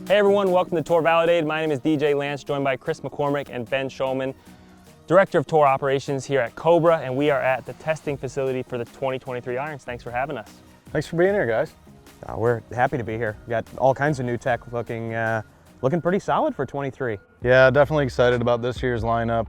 Hey everyone, welcome to Tour Validated. My name is DJ Lantz, joined by Kris McCormack and Ben Schomin, Director of Tour Operations here at Cobra, and we are at the testing facility for the 2023 irons. Thanks for having us. Thanks for being here, guys. We're happy to be here. We got all kinds of new tech looking pretty solid for 23. Yeah, definitely excited about this year's lineup.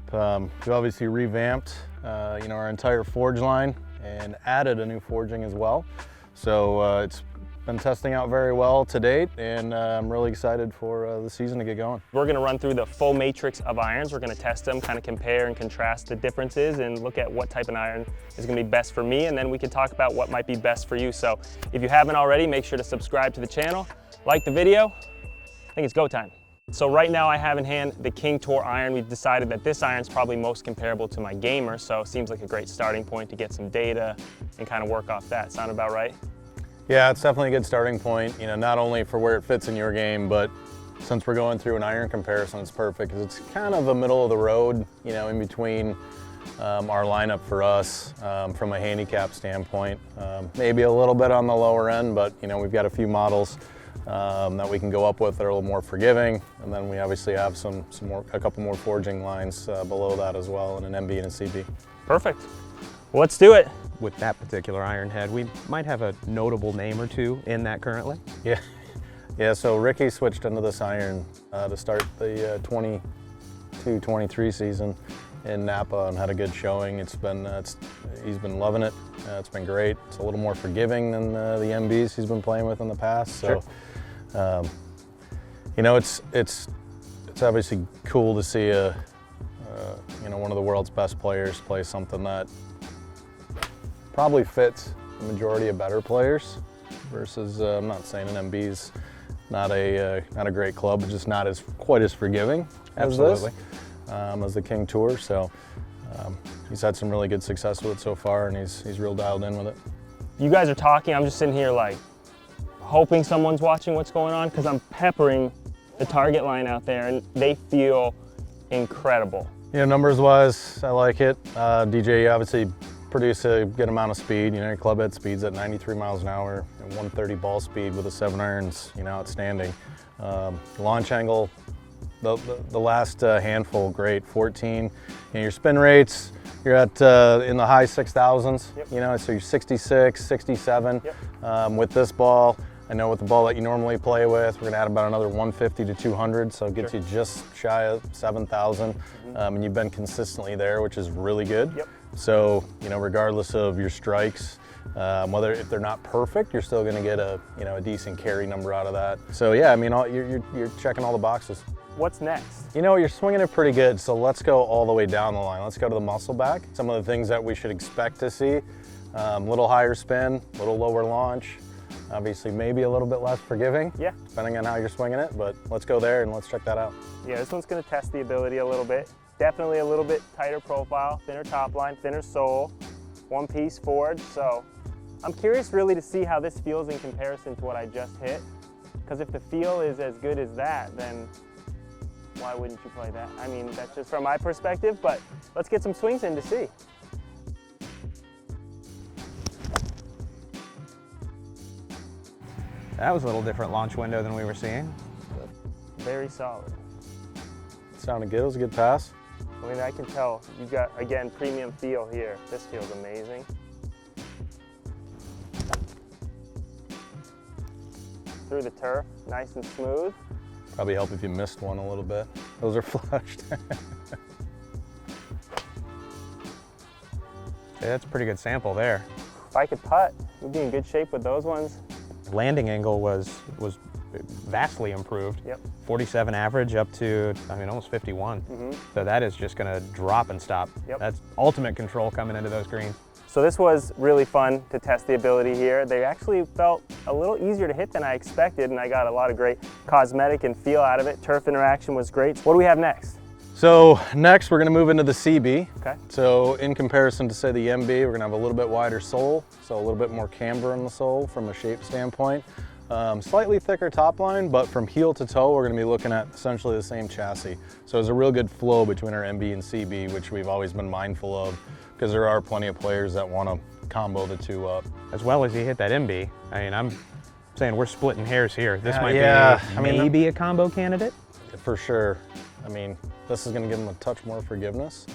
We obviously revamped our entire forge line and added a new forging as well. So it's been testing out very well to date, and I'm really excited for the season to get going. We're going to run through the full matrix of irons. We're going to test them, kind of compare and contrast the differences and look at what type of iron is going to be best for me, and then we can talk about what might be best for you. So if you haven't already, make sure to subscribe to the channel, like the video. I think it's go time. So right now I have in hand the King Tour iron. We've decided that this iron is probably most comparable to my gamer, so it seems like a great starting point to get some data and kind of work off that. Sound about right? Yeah, it's definitely a good starting point, not only for where it fits in your game, but since we're going through an iron comparison, it's perfect because it's kind of a middle of the road, in between our lineup for us from a handicap standpoint. Maybe a little bit on the lower end, but we've got a few models that we can go up with that are a little more forgiving, and then we obviously have a couple more forging lines below that as well in an MB and a CB. Perfect. Well, let's do it. With that particular iron head, we might have a notable name or two in that currently. Yeah. So Ricky switched into this iron to start the 22-23 season in Napa and had a good showing. He's been loving it. It's been great. It's a little more forgiving than the MBs he's been playing with in the past. So, sure. It's obviously cool to see one of the world's best players play something that probably fits the majority of better players versus, I'm not saying an MB's not a great club, but just not quite as forgiving as this, as the King Tour. So he's had some really good success with it so far, and he's real dialed in with it. You guys are talking, I'm just sitting here like hoping someone's watching what's going on, because I'm peppering the target line out there and they feel incredible. Numbers wise, I like it. DJ obviously produce a good amount of speed. Your club head speed's at 93 miles an hour and 130 ball speed with the 7 irons, outstanding. Launch angle, the last handful, great, 14. Your spin rates, you're at in the high 6,000s, yep. So you're 66, 67. Yep. With this ball, I know with the ball that you normally play with, we're gonna add about another 150 to 200, so it gets you just shy of 7,000. And you've been consistently there, which is really good. Yep. So, regardless of your strikes, if they're not perfect, you're still gonna get a decent carry number out of that. So yeah, you're checking all the boxes. What's next? You're swinging it pretty good, so let's go all the way down the line. Let's go to the muscle back. Some of the things that we should expect to see, little higher spin, little lower launch, obviously maybe a little bit less forgiving, yeah, depending on how you're swinging it, but let's go there and let's check that out. Yeah, this one's gonna test the ability a little bit. Definitely a little bit tighter profile, thinner top line, thinner sole, one-piece forge. So I'm curious really to see how this feels in comparison to what I just hit. Because if the feel is as good as that, then why wouldn't you play that? I mean, that's just from my perspective, but let's get some swings in to see. That was a little different launch window than we were seeing. Very solid. Sounded good, it was a good pass. I mean, I can tell you got, again, premium feel here. This feels amazing. Through the turf, nice and smooth. Probably help if you missed one a little bit. Those are flushed. Yeah, that's a pretty good sample there. If I could putt, we'd be in good shape with those ones. Landing angle was vastly improved. Yep. 47 average up to, almost 51. So that is just gonna drop and stop. Yep. That's ultimate control coming into those greens. So this was really fun to test the ability here. They actually felt a little easier to hit than I expected, and I got a lot of great cosmetic and feel out of it. Turf interaction was great. What do we have next? So next we're gonna move into the CB. Okay. So in comparison to say the MB, we're gonna have a little bit wider sole, so a little bit more camber in the sole from a shape standpoint. Slightly thicker top line, but from heel to toe, we're gonna be looking at essentially the same chassis. So there's a real good flow between our MB and CB, which we've always been mindful of, because there are plenty of players that wanna combo the two up. As well as he hit that MB, saying we're splitting hairs here. This might be maybe a combo candidate. For sure. I mean, this is going to give him a touch more forgiveness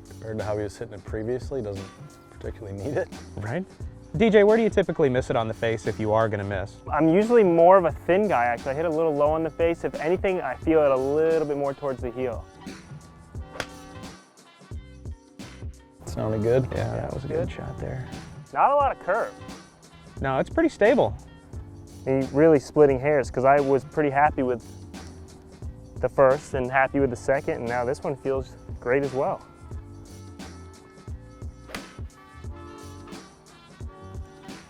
compared to how he was hitting it previously. Doesn't particularly need it. Right. DJ, where do you typically miss it on the face if you are going to miss? I'm usually more of a thin guy, actually. I hit a little low on the face. If anything, I feel it a little bit more towards the heel. Sounded good. Yeah, that was a good shot there. Not a lot of curve. No, it's pretty stable. Really splitting hairs, because I was pretty happy with the first and happy with the second, and now this one feels great as well.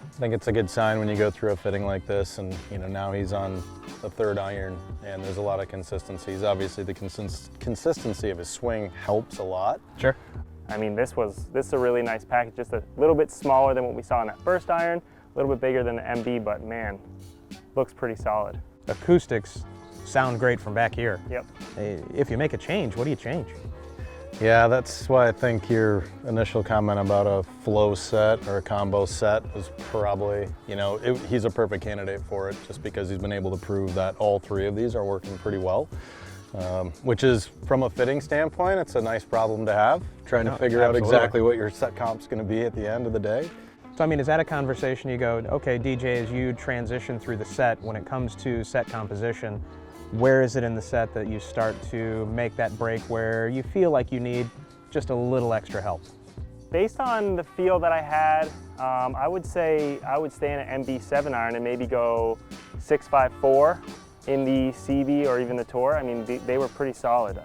I think it's a good sign when you go through a fitting like this, and now he's on the third iron, and there's a lot of consistencies. Obviously, the consistency of his swing helps a lot. Sure. I mean, this is a really nice package, just a little bit smaller than what we saw in that first iron, a little bit bigger than the MB, but man, looks pretty solid. Acoustics sound great from back here. Yep. If you make a change, what do you change? Yeah, that's why I think your initial comment about a flow set or a combo set was probably, he's a perfect candidate for it, just because he's been able to prove that all three of these are working pretty well. Which is, from a fitting standpoint, it's a nice problem to have, trying to figure out exactly what your set comp's going to be at the end of the day. So I mean, is that a conversation you go, okay, DJ, as you transition through the set, when it comes to set composition, where is it in the set that you start to make that break where you feel like you need just a little extra help? Based on the feel that I had, I would say I would stay in an MB7 iron and maybe go 6.54 in the CB or even the Tour. I mean, they were pretty solid.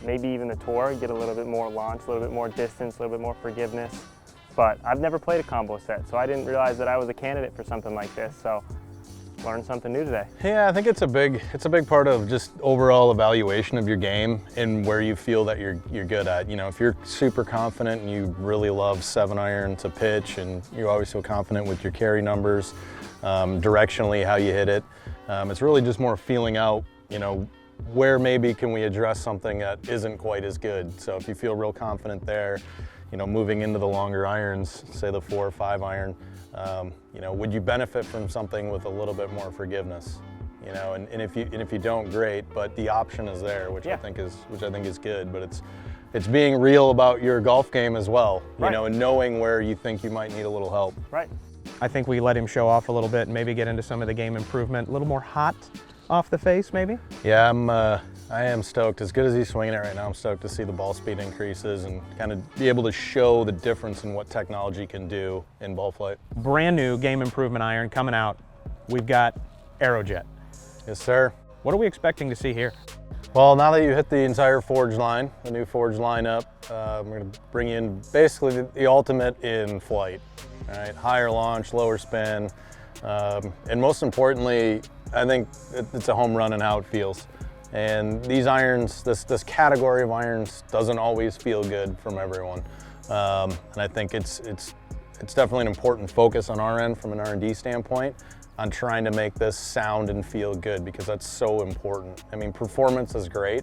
Maybe even the Tour, get a little bit more launch, a little bit more distance, a little bit more forgiveness. But I've never played a combo set, so I didn't realize that I was a candidate for something like this. So learned something new today. Yeah, I think it's a big part of just overall evaluation of your game and where you feel that you're good at. If you're super confident and you really love 7-iron to pitch, and you always feel confident with your carry numbers, directionally how you hit it, it's really just more feeling out, where maybe can we address something that isn't quite as good. So if you feel real confident there, moving into the longer irons, say the 4 or 5 iron, would you benefit from something with a little bit more forgiveness? And if you don't, great, but the option is there, which I think is good. But it's being real about your golf game as well, and knowing where you think you might need a little help. Right. I think we let him show off a little bit and maybe get into some of the game improvement, a little more hot off the face, maybe? Yeah, I am stoked. As good as he's swinging it right now, I'm stoked to see the ball speed increases and kind of be able to show the difference in what technology can do in ball flight. Brand new game improvement iron coming out. We've got AeroJet. Yes, sir. What are we expecting to see here? Well, now that you hit the entire forge line, the new forge lineup, we're going to bring in basically the ultimate in flight. All right, higher launch, lower spin, and most importantly, I think it's a home run in how it feels. And these irons, this category of irons doesn't always feel good from everyone. And I think it's definitely an important focus on our end from an R&D standpoint on trying to make this sound and feel good, because that's so important. I mean, performance is great,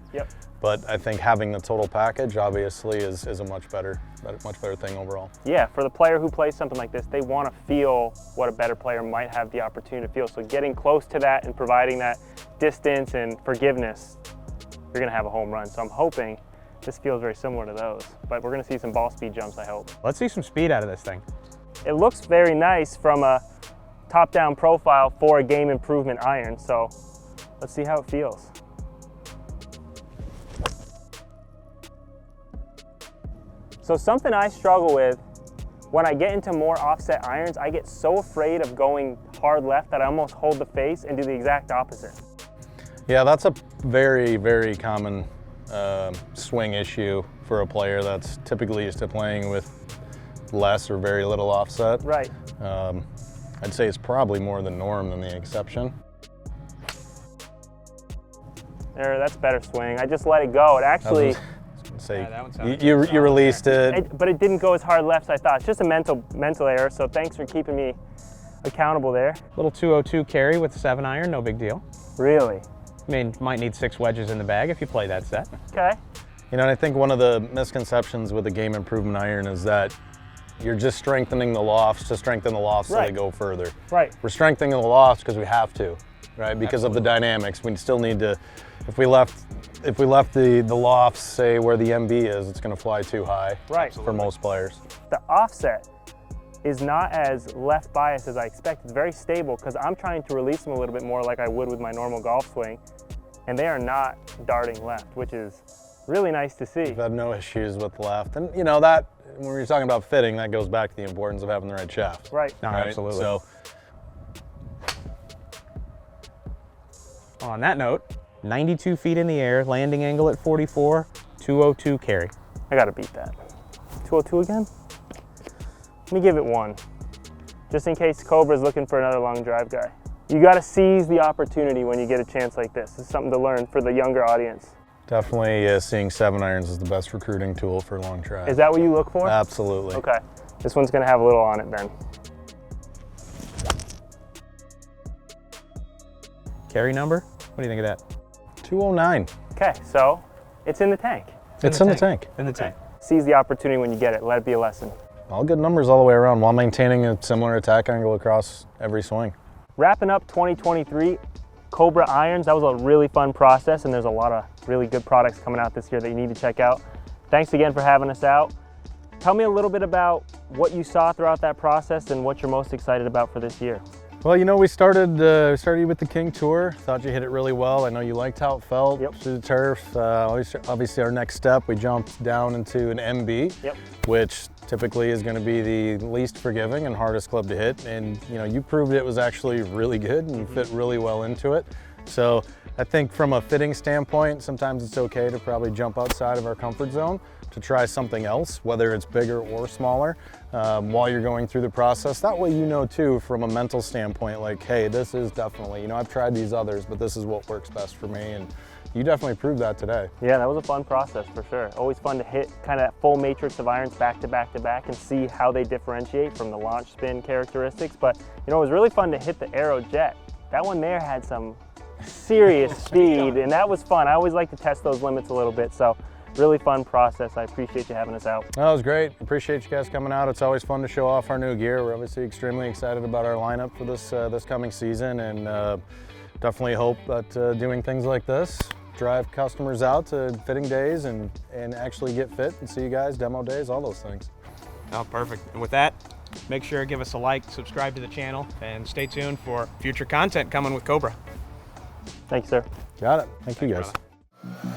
but I think having the total package obviously is a much better thing overall. Yeah, for the player who plays something like this, they want to feel what a better player might have the opportunity to feel. So getting close to that and providing that distance and forgiveness, you're going to have a home run. So I'm hoping this feels very similar to those, but we're going to see some ball speed jumps, I hope. Let's see some speed out of this thing. It looks very nice from a top-down profile for a game improvement iron, so let's see how it feels. So something I struggle with when I get into more offset irons, I get so afraid of going hard left that I almost hold the face and do the exact opposite. Yeah, that's a very, very common swing issue for a player that's typically used to playing with less or very little offset. Right. I'd say it's probably more the norm than the exception. There, that's better swing. I just let it go. It actually, you released it. But it didn't go as hard left as I thought. It's just a mental error, so thanks for keeping me accountable there. Little 202 carry with 7-iron, no big deal. Really? I mean, might need 6 wedges in the bag if you play that set. Okay. And I think one of the misconceptions with the game improvement iron is that you're just strengthening the lofts to strengthen the lofts so Right. they go further. Right. We're strengthening the lofts because we have to, right? Because of the dynamics. We still need to, if we left the lofts, say where the MB is, it's going to fly too high Right. for most players. The offset is not as left biased as I expect. It's very stable because I'm trying to release them a little bit more like I would with my normal golf swing, and they are not darting left, which is really nice to see. I've had no issues with left. And you know that, when you're talking about fitting, that goes back to the importance of having the right shaft. Right. No, Right? absolutely. So, On that note, 92 feet in the air, landing angle at 44, 202 carry. I gotta beat that. 202 again? Let me give it 1, just in case Cobra's looking for another long drive guy. You gotta seize the opportunity when you get a chance like this. It's something to learn for the younger audience. definitely seeing 7 irons is the best recruiting tool for long drive. Is that what you look for? Absolutely. Okay. This one's gonna have a little on it then. Carry number? What do you think of that? 209. Okay, so it's in the tank. It's in the tank. In the tank. Seize the opportunity when you get it. Let it be a lesson. All good numbers all the way around while maintaining a similar attack angle across every swing. Wrapping up 2023, Cobra irons, that was a really fun process, and there's a lot of really good products coming out this year that you need to check out. Thanks again for having us out. Tell me a little bit about what you saw throughout that process and what you're most excited about for this year. Well, you know, we started with the King Tour. Thought you hit it really well. I know you liked how it felt through the turf. Obviously, our next step, we jumped down into an MB, which typically is going to be the least forgiving and hardest club to hit. And you know, you proved it was actually really good and you fit really well into it. So I think from a fitting standpoint, sometimes it's okay to probably jump outside of our comfort zone to try something else, whether it's bigger or smaller, while you're going through the process. That way you know too, from a mental standpoint, like, hey, this is definitely, you know, I've tried these others, but this is what works best for me. And you definitely proved that today. Yeah, that was a fun process for sure. Always fun to hit kind of that full matrix of irons back to back to back and see how they differentiate from the launch spin characteristics. But you know, it was really fun to hit the AeroJet. That one there had some serious speed, and that was fun. I always like to test those limits a little bit. So really fun process. I appreciate you having us out. That was great. Appreciate you guys coming out. It's always fun to show off our new gear. We're obviously extremely excited about our lineup for this coming season, and definitely hope that doing things like this drive customers out to fitting days and actually get fit and see you guys, demo days, all those things. Oh, perfect. And with that, make sure to give us a like, subscribe to the channel, and stay tuned for future content coming with Cobra. Thank you, sir. Got it. Thank you guys. Brother.